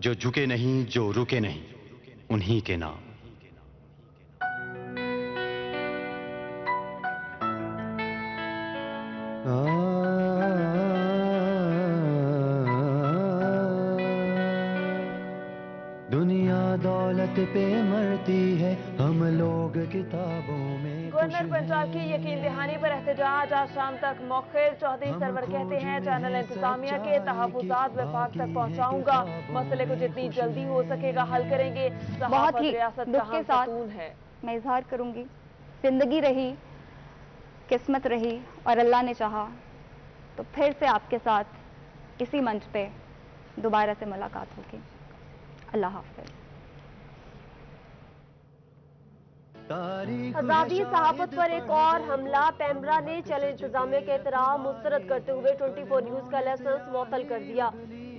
जो झुके नहीं, जो रुके नहीं, उन्हीं के नाम। दुनिया दौलत पे मरती है, हम लोग किताबों में। गवर्नर पंजाब की यकीन दहानी पर एहतजाज आज शाम तक मौखिर। चौधरी सरवर कहते हैं चैनल इंतजामिया के तहफुजात विभाग तक पहुंचाऊंगा। मसले को जितनी जल्दी हो सकेगा हल करेंगे। बहुत ही रियासत दुख के साथ है। मैं इजहार करूंगी, जिंदगी रही, किस्मत रही और अल्लाह ने चाहा तो फिर से आपके साथ इसी मंच पे दोबारा से मुलाकात होगी। अल्लाह हाफ़िज़। आजादी सहाफत पर एक और हमला। पैमरा ने चैनल इंतजामिया के एहतराम मुस्तरद करते हुए 24 न्यूज का लाइसेंस मुअत्तल कर दिया।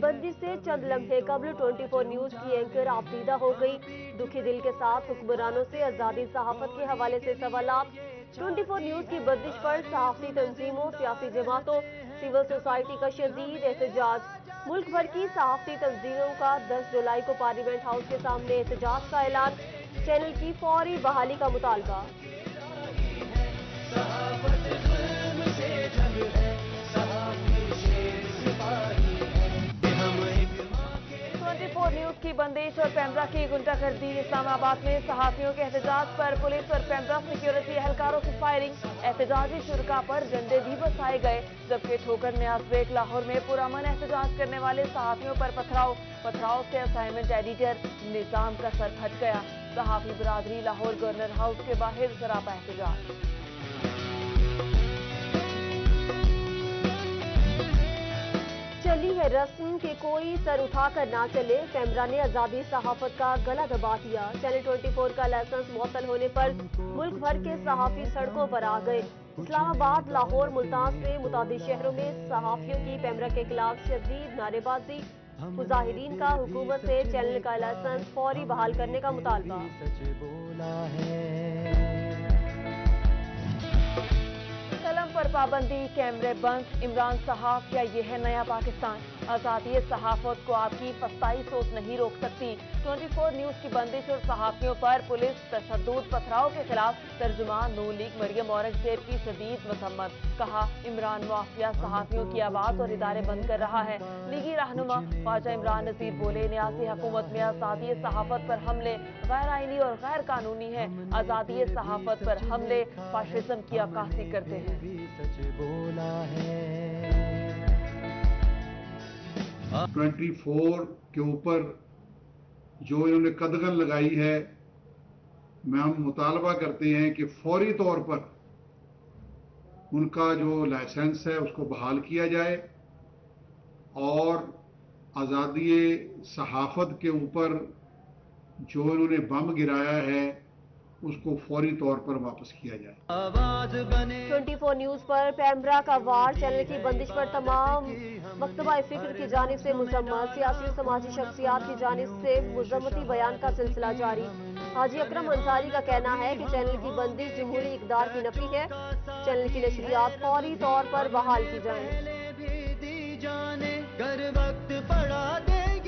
बंदिश से चंद लम्हे कबल 24 न्यूज की एंकर आपदीदा हो गई। दुखी दिल के साथ हुक्मरानों से आजादी सहाफत के हवाले से सवालात। 24 न्यूज की बंदिश पर सहाफती तंजीमों, सियासी जमातों, सिविल सोसाइटी का शदीद एहतजाज। मुल्क भर की सहाफती तंजीमों का 10 जुलाई को पार्लियामेंट हाउस के सामने एहतजाज का ऐलान। चैनल की फौरी बहाली का मुतालबा। 24 न्यूज की बंदिश और पैमरा की गुंडागर्दी। इस्लामाबाद में सहाफियों के एहतजाज पर पुलिस और पैमरा सिक्योरिटी एहलकारों की फायरिंग। एहतजाजी शुरका पर झंडे भी बरसाए गए, जबकि ठोकर न्याज बेग लाहौर में पुरअमन एहतजाज करने वाले सहाफियों पर पथराव से असाइनमेंट एडिटर निजाम का सर फट गया। सहाफी बरादरी लाहौर गवर्नर हाउस के बाहर सरापा एहतजाज। चली है रस्म के कोई सर उठाकर ना चले। पैमरा ने आजादी सहाफत का गला दबा दिया। चैनल 24 का लाइसेंस मुअत्तल होने पर मुल्क भर के सहाफी सड़कों पर आ गए। इस्लामाबाद, लाहौर, मुल्तान से मुतादिद शहरों में सहाफियों की पैमरा के खिलाफ शदीद नारेबाजी। मुजाहिरीन का हुकूमत से चैनल का लाइसेंस फौरी बहाल करने का मुतालबा। कलम पर पाबंदी, कैमरे बंद, इमरान साहब क्या ये है नया पाकिस्तान? आजादी सहाफत को आपकी फस्ताई सोच नहीं रोक सकती। 24 न्यूज की बंदिश और सहाफियों पर पुलिस तशद्दुद पथराव के खिलाफ तर्जुमान नून लीग मरियम औरंगजेब की शदीद मजम्मत। कहा इमरान माफिया सहाफियों की आवाज और इदारे बंद कर रहा है। लीगी रहनुमा ख्वाजा इमरान नजीर बोले न्यासी हुकूमत में आजादी सहाफत पर हमले गैर आईनी और गैर कानूनी है। आजादी सहाफत पर हमले फाशिज्म की अक्कासी करते हैं। सच बोला है। 24 के ऊपर जो इन्होंने कदगन लगाई है, मैं हम मुतालबा करते हैं कि फौरी तौर पर उनका जो लाइसेंस है उसको बहाल किया जाए और आज़ादी सहाफत के ऊपर जो इन्होंने बम गिराया है उसको फौरी तौर पर वापस किया जाए। 24 न्यूज पर पैमरा का वार। चैनल की बंदिश पर तमाम मकतबा फिक्र की जानिब से मुजम्मत। सियासी और समाजी शख्सियात की जानिब से मुजम्मती बयान का सिलसिला जारी। हाजी अकरम अंसारी का कहना है कि चैनल की बंदिश जमहूरी इक़दार की नफी है। चैनल की नशरियात फौरी तौर पर बहाल की जाए।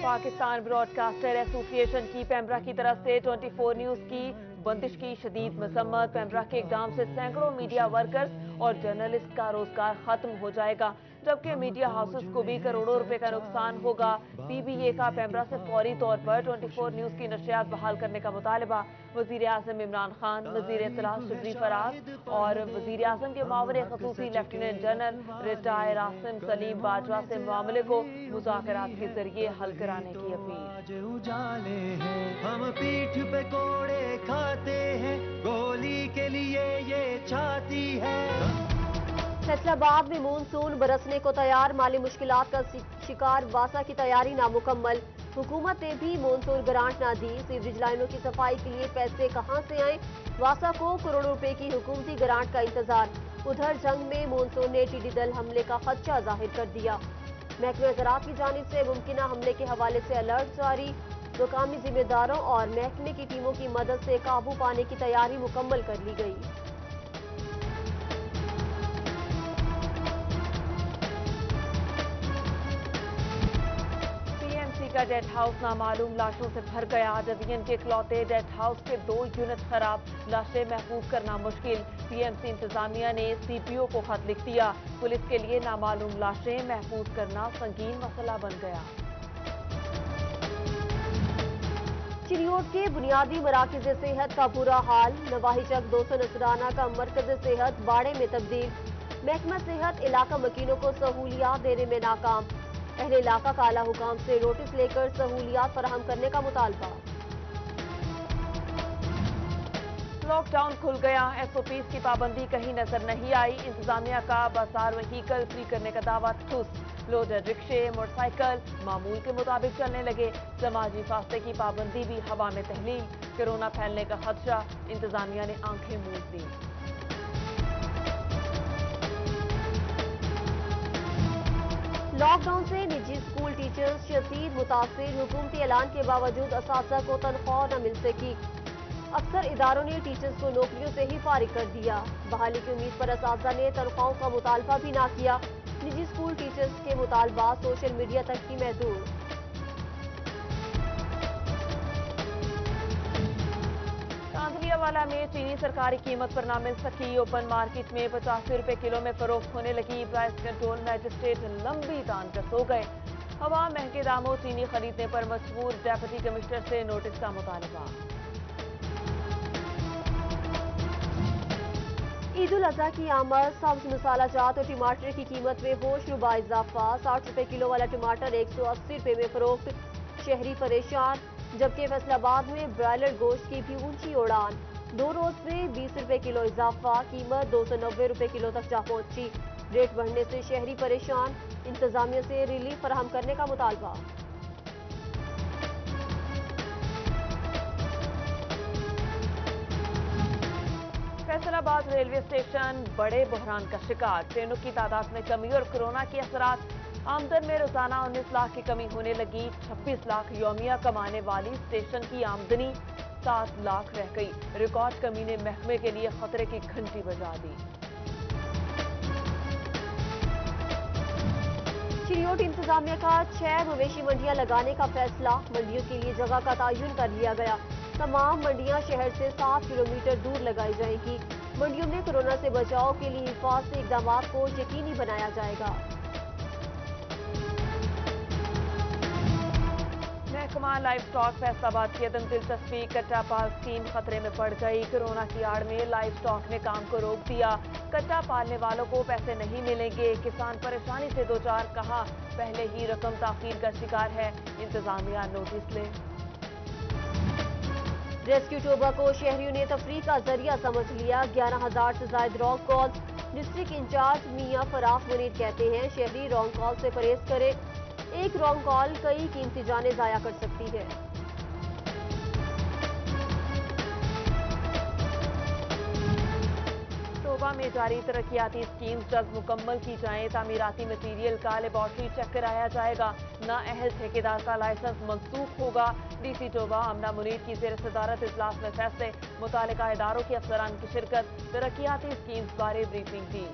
पाकिस्तान ब्रॉडकास्टर एसोसिएशन की पैमरा की तरफ से 24 न्यूज की बंदिश की शदीद मजम्मत। पैमरा के इक़दाम से सैकड़ों मीडिया वर्कर्स और जर्नलिस्ट का रोजगार खत्म हो जाएगा, जबकि मीडिया हाउसेस को भी करोड़ों रुपए का नुकसान होगा। पीबीए का पैमरा से फौरी तौर पर 24 न्यूज की नशरियात बहाल करने का मुतालबा। वजीर आजम इमरान खान, वजीर इत्तलाह शबरी फराज और वजीर आजम के मामले खसूसी lieutenant general retire Asim Salim Bajwa से मामले को मुज़ाकरात के जरिए हल कराने की अपील। उजाले हैं हम पीठ पे कोड़े खाते हैं, गोली के लिए ये छाती है। फैसलाबाद में मानसून बरसने को तैयार। माली मुश्किलात का शिकार वासा की तैयारी नामुकम्मल। हुकूमत ने भी मानसून ग्रांट ना दी। सीवरेज लाइनों की सफाई के लिए पैसे कहां से आए? वासा को करोड़ों रुपए की हुकूमती ग्रांट का इंतजार। उधर जंग में मानसून ने टिड्डी दल हमले का खदशा जाहिर कर दिया। महकमे ज़राअत की जानिब से मुमकिना हमले के हवाले से अलर्ट जारी। मुकामी जिम्मेदारों और महकमे की टीमों की मदद से काबू पाने की तैयारी मुकम्मल कर ली गई। का डेथ हाउस नामालूम लाशों से भर गया। डिवीजन के इकलौते डेथ हाउस के 2 यूनिट खराब, लाशें महफूज करना मुश्किल। पीएमसी इंतजामिया ने सीपीओ को खत लिख दिया। पुलिस के लिए नामालूम लाशें महफूज करना संगीन मसला बन गया। चिरियोट के बुनियादी मराकज़ सेहत का बुरा हाल। नवाहिचक 200 नसराना का मरकज़ सेहत बाड़े में तब्दील। महकमा सेहत इलाका मकीनों को सहूलियात देने में नाकाम। अहले इलाका का आला हुकाम से नोटिस लेकर सहूलियात फराहम करने का मुतालबा। लॉकडाउन खुल गया, एसओपीज की पाबंदी कहीं नजर नहीं आई। इंतजामिया का बाजार व्हीकल फ्री करने का दावा ठुस। लोडेड रिक्शे, मोटरसाइकिल मामूल के मुताबिक चलने लगे। समाजी फासले की पाबंदी भी हवा में तहलील। कोरोना फैलने का खदशा, इंतजामिया ने आंखें मूंद दी। लॉकडाउन से निजी स्कूल टीचर्स शदीद मुतासिर। हुकूमती ऐलान के बावजूद असातिज़ा को तनख्वाह न मिल सकी। अक्सर इदारों ने टीचर्स को नौकरियों से ही फारिग कर दिया। बहाली की उम्मीद पर असातिज़ा ने तनख्वाहों का मुतालबा भी ना किया। निजी स्कूल टीचर्स के मुतालबा सोशल मीडिया तक ही महदूद। कांदलियावाला में चीनी सरकारी कीमत पर ना मिल सकी। ओपन मार्केट में 85 रुपए किलो में फरोख्त होने लगी। प्राइस कंट्रोल मैजिस्ट्रेट लंबी तान कर सो गए। हवा महंगे दामों चीनी खरीदने पर मजबूर। डेप्यूटी कमिश्नर से नोटिस का मुतालबा। ईद उल अजहा की आमद। सब्ज मसाला जात और टमाटर की कीमत में होशरुबा इजाफा। 60 रुपए किलो वाला टमाटर 180 रुपए में फरोख्त। शहरी परेशान। जबकि फैसलाबाद में ब्रायलर गोश्त की भी ऊंची उड़ान। 2 रोज में 20 रुपए किलो इजाफा। कीमत 290 रुपए किलो तक जा पहुंची। रेट बढ़ने से शहरी परेशान। इंतजामिया से रिलीफ फराहम करने का मुतालबा। फैसलाबाद रेलवे स्टेशन बड़े बहरान का शिकार। ट्रेनों की तादाद में कमी और कोरोना के असरात। आमदन में रोजाना 19 लाख की कमी होने लगी। 26 लाख यौमिया कमाने वाली स्टेशन की आमदनी 7 लाख रह गई। रिकॉर्ड कमी ने महकमे के लिए खतरे की घंटी बजा दी। चिरियोट इंतजामिया का 6 मवेशी मंडियां लगाने का फैसला। मंडियों के लिए जगह का तयन कर लिया गया। तमाम मंडियां शहर से 7 किलोमीटर दूर लगाई जाएंगी। मंडियों में कोरोना से बचाव के लिए हिफाजती इकदाम को यकीनी बनाया जाएगा। महकमा लाइव स्टॉक फैसलाबाद की अदम दिलचस्पी। कट्टा पाल स्कीम खतरे में पड़ गई। कोरोना की आड़ में लाइव स्टॉक ने काम को रोक दिया। कट्टा पालने वालों को पैसे नहीं मिलेंगे। किसान परेशानी से दो चार। कहा पहले ही रकम ताखीर का शिकार है। इंतजामिया नोटिस ले। रेस्क्यू टोबा को शहरियों ने तफरीह का जरिया समझ लिया। 11,000 से ज्यादा रॉन्ग कॉल। डिस्ट्रिक्ट इंचार्ज मियां फराज मुनीर कहते हैं शहरी रॉन्ग कॉल से परहेज करें। एक रॉन्ग कॉल कई कीमती जानें जाया कर सकती है। टोबा में जारी तरक्याती स्कीम्स जल्द मुकम्मल की जाएं। तामीराती मटीरियल का लेबॉर्ट्री चेक कराया जाएगा। नाअहल ठेकेदार का लाइसेंस मंसूख होगा। डीसी टोबा आमना मुनीर की ज़ेर सदारत इजलास में फैसले। मुतालिका इदारों के अफसरान की शिरकत। तरक्याती स्कीम्स बारे ब्रीफिंग दी।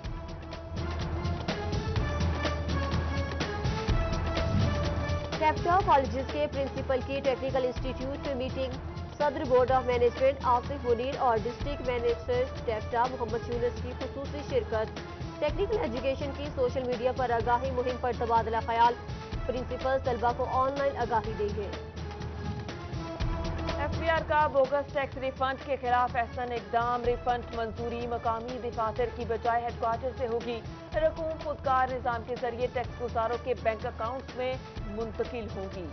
टेफ्टा कॉलेजेस के प्रिंसिपल की टेक्निकल इंस्टीट्यूट में मीटिंग। सदर board of management Asif Munir और डिस्ट्रिक्ट मैनेजर टेफ्टा मोहम्मद यूनुस की खुसूसी शिरकत। टेक्निकल एजुकेशन की सोशल मीडिया पर आगाही मुहिम पर तबादला ख्याल। प्रिंसिपल तलबा को ऑनलाइन आगाही देंगे। एफबीआर का बोगस टैक्स रिफंड के खिलाफ एहसन इकदाम। रिफंड मंजूरी मकामी दफातर की बजाय हेडक्वार्टर से होगी। रकूम खुदकार निजाम के जरिए टैक्स गुजारों के बैंक अकाउंट्स में मुंतकिल होगी।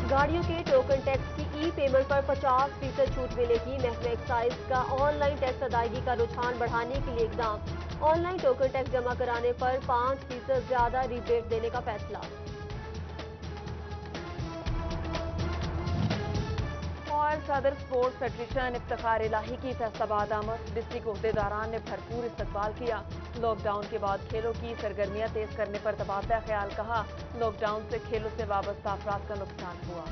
गाड़ियों के टोकन टैक्स की ई पेमेंट पर 50% छूट मिलेगी। महकमा एक्साइज का ऑनलाइन टैक्स अदायगी का रुझान बढ़ाने के लिए इकदाम। ऑनलाइन टोकन टैक्स जमा कराने पर 5% ज्यादा रिबेट देने का फैसला। और सदर स्पोर्ट्स फेडरेशन इफ्तिखार इलाही की फैसलाबाद आमद। डिस्ट्रिक्ट अहदेदारान ने भरपूर इस्तकबाल किया। लॉकडाउन के बाद खेलों की सरगर्मियां तेज करने पर तबादला ख्याल। कहा लॉकडाउन से खेलों से वाबस्ता अफराद का नुकसान हुआ।